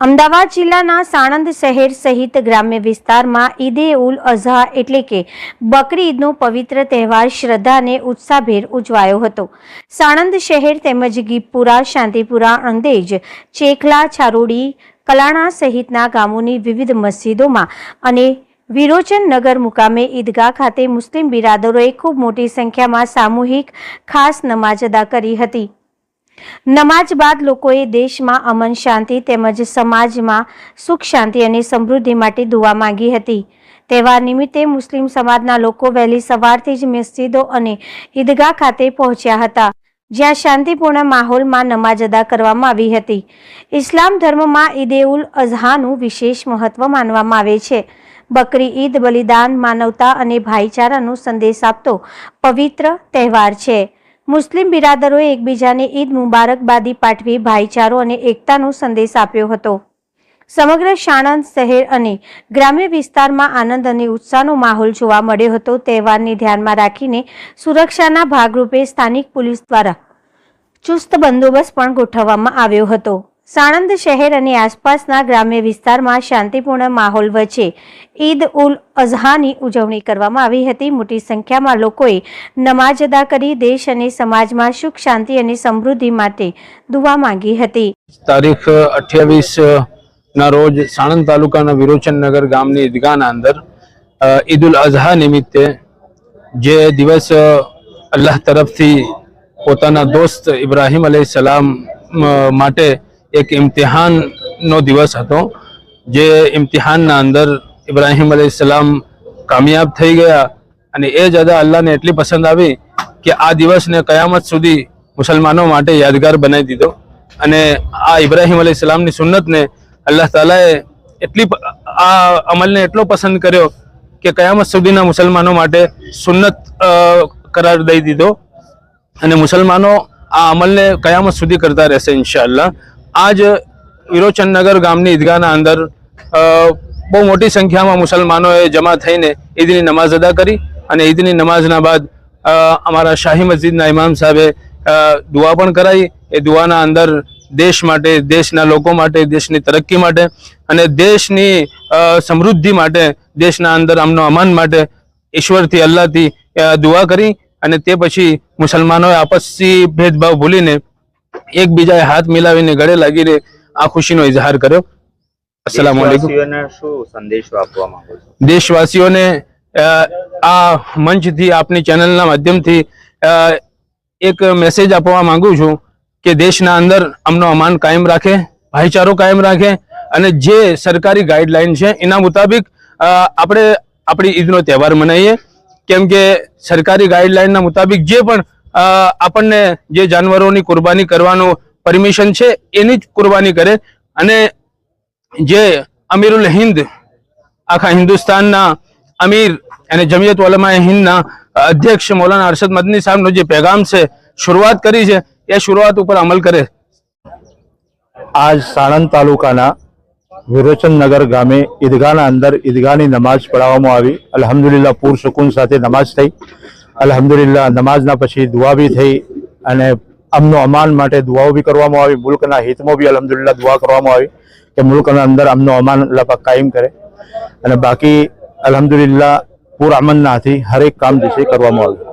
અમદાવાદ જિલ્લાના સાણંદ શહેર સહિત ગ્રામ્ય વિસ્તારમાં ઈદે ઉલ અઝહા એટલે કે બકરી ઈદનો પવિત્ર તહેવાર શ્રદ્ધા અને ઉત્સાહભેર ઉજવાયો હતો। સાણંદ શહેર તેમજ ગીપપુરા, શાંતિપુરા, અંદેજ, ચેખલા, છારોડી, કલાણા સહિતના ગામોની વિવિધ મસ્જિદોમાં અને વિરોચન નગર મુકામે ઈદગાહ ખાતે મુસ્લિમ બિરાદરોએ ખૂબ મોટી સંખ્યામાં સામૂહિક ખાસ નમાજ અદા કરી હતી। નમાજ બાદ લોકોએ દેશમાં અમન શાંતિ તેમજ સમાજમાં સુખ શાંતિ અને સમૃદ્ધિ માટે દુઆ માંગી હતી। તહેવાર નિમિત્તે મુસ્લિમ સમાજના લોકો વહેલી સવારથી જ મસ્જિદો અને ઈદગાહ ખાતે પહોંચ્યા હતા, જ્યાં શાંતિપૂર્ણ માહોલમાં નમાજ અદા કરવામાં આવી હતી। ઇસ્લામ ધર્મમાં ઈદે ઉલ અઝહાનું વિશેષ મહત્વ માનવામાં આવે છે। બકરી ઈદ બલિદાન, માનવતા અને ભાઈચારાનો સંદેશ આપતો પવિત્ર તહેવાર છે। મુસ્લિમ બિરાદરોએ એકબીજાને ઈદ મુબારકબાદી પાઠવી ભાઈચારો અને એકતાનો સંદેશ આપ્યો હતો। સમગ્ર સાણંદ શહેર અને ગ્રામ્ય વિસ્તારમાં આનંદ અને ઉત્સાહનો માહોલ જોવા મળ્યો હતો। તહેવારને ધ્યાનમાં રાખીને સુરક્ષાના ભાગરૂપે સ્થાનિક પોલીસ દ્વારા ચુસ્ત બંદોબસ્ત પણ ગોઠવવામાં આવ્યો હતો। સાણંદ શહેર અને આસપાસના ગ્રામ્ય વિસ્તારમાં શાંતિપૂર્ણ માહોલ વચ્ચે ઈદ ઉલ અઝહાની ઉજવણી કરવામાં આવી હતી। મોટી સંખ્યામાં લોકોએ નમાજ અદા કરી દેશ અને સમાજમાં સુખ શાંતિ અને સમૃદ્ધિ માટે દુઆ માંગી હતી। તારીખ 28 ના રોજ સાણંદ તાલુકાના વિરોચન નગર ગામની ઈદગાહના અંદર ઈદ ઉલ અઝહા નિમિત્તે જે દિવસ અલ્લાહ તરફથી પોતાના દોસ્ત ઇબ્રાહીમ અલૈહિસ્સલામ માટે એક ઇમ્તિહાનનો દિવસ હતો। જે ઇમ્તિહાનના અંદર ઇબ્રાહીમ અલૈહિસ્સલામ કામયાબ થઈ ગયા અને એ જ અદા અલ્લાહને એટલી પસંદ આવી કે આ દિવસને કયામત સુધી મુસલમાનો માટે યાદગાર બનાવી દીધો। અને આ ઇબ્રાહીમ અલૈહિસ્સલામની સુન્નતને અલ્લાહ તાલાએ આ અમલને એટલો પસંદ કર્યો કે કયામત સુધીના મુસલમાનો માટે સુન્નત કરાર દઈ દીધો અને મુસલમાનો આ અમલને કયામત સુધી કરતા રહેશે ઇન્શાઅલ્લાહ। આજ વિરોચન નગર ગામની ઈદગાહના અંદર બહુ મોટી સંખ્યામાં મુસલમાનોએ જમા થઈને ઈદની નમાઝ અદા કરી અને ઈદની નમાઝના બાદ અમારા શાહી મસ્જિદના ઇમામ સાહેબે દુઆ પણ કરાઈ। એ દુઆના અંદર દેશ માટે, દેશના લોકો માટે, દેશની તરક્કી માટે અને દેશની સમૃદ્ધિ માટે, દેશના અંદર અમનો અમાન માટે ઈશ્વરથી, અલ્લાહથી દુઆ કરી અને તે પછી મુસલમાનોએ આપસી ભેદભાવ ભૂલીને એકબીજાએ હાથ મિલાવીને ગળે લાગીને આ ખુશીનો ઇઝહાર કર્યો। અસ્સલામુ અલૈકુમ। શું સંદેશો આપવા માંગો છો? દેશવાસીઓને આ મંચથી, આપની ચેનલના માધ્યમથી એક મેસેજ આપવા માંગુ છું કે દેશના અંદર અમનો અમાન કાયમ રાખે, ભાઈચારો કાયમ રાખે અને જે સરકારી ગાઈડલાઈન છે એના મુતાબિક આપણે આપણી ઈદનો તહેવાર મનાવીએ। કેમ કે સરકારી ગાઈડલાઈનના મુતાબિક જે પણ આપણને જે જાનવરોની કુરબાની કરવાનું પરમિશન છે એની જ કુરબાની કરે અને જે અમીરુલ હિન્દ, આખા હિન્દુસ્તાનના અમીર અને જમિયત ઉલમાએ હિન્દના અધ્યક્ષ મૌલાના અરશદ મદની સાહેબનો જે પેગામ છે, શરૂઆત કરી છે, એ શરૂઆત ઉપર અમલ કરે। આજ સાણંદ તાલુકાના વિરોચન નગર ગામે ઈદગાહના અંદર ઈદગાહની નમાઝ પઢાવવામાં આવી। અલ્હમ્દુલિલ્લાહ પૂર સુકૂન સાથે નમાઝ થઈ। અલ્હમ્દુલિલ્લાહ નમાઝના પછી દુઆ બી થઈ અને અમનો અમાન માટે દુઆઓ બી કરવામાં આવી। મુલ્કના હિતમાં બી અલ્હમ્દુલિલ્લાહ દુઆ કરવામાં આવી કે મુલ્કના અંદર અમનો અમાન અલ્લાહ પાક કાયમ કરે અને બાકી અલ્હમ્દુલિલ્લાહ પૂર અમનનાથી હરેક કામ દિશે કરવામાં આવ્યું।